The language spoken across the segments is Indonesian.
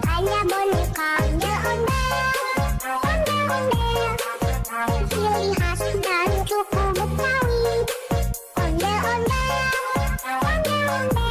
hanya boneka ondel-ondel, ciri khas dan suku Betawi. Ondel-ondel, ondel-ondel.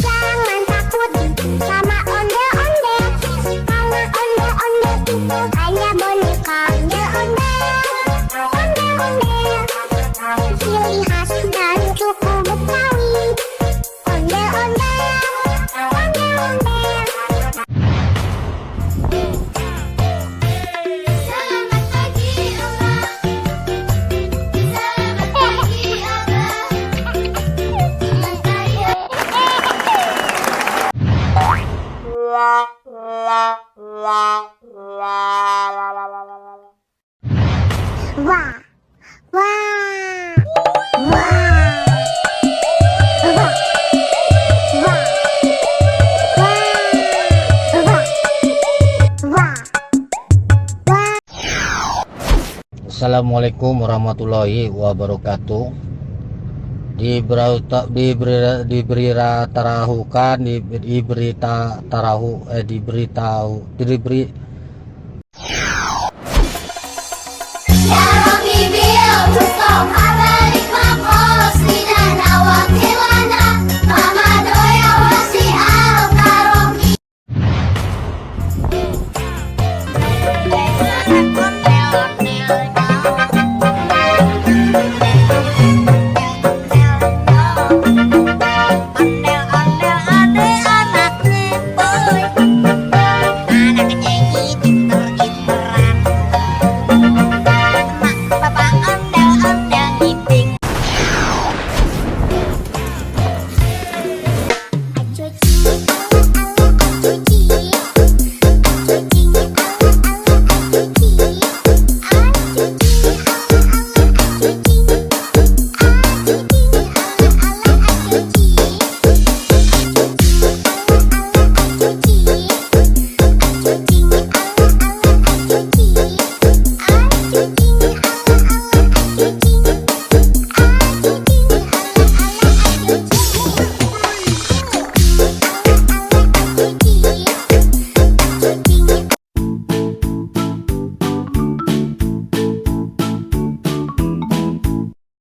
Jangan takut sama ondel-ondel, karena ondel-ondel itu hanya boneka ondel-ondel, ondel-ondel, ciri khas dan suku Betawi. Ondel-ondel, ondel-ondel. Selamat pagi, Oma. Selamat pagi, Wah, wah, wah, wah, wah, wah, wah. Assalamualaikum warahmatullahi wabarakatuh. Ya Rabbi, bil,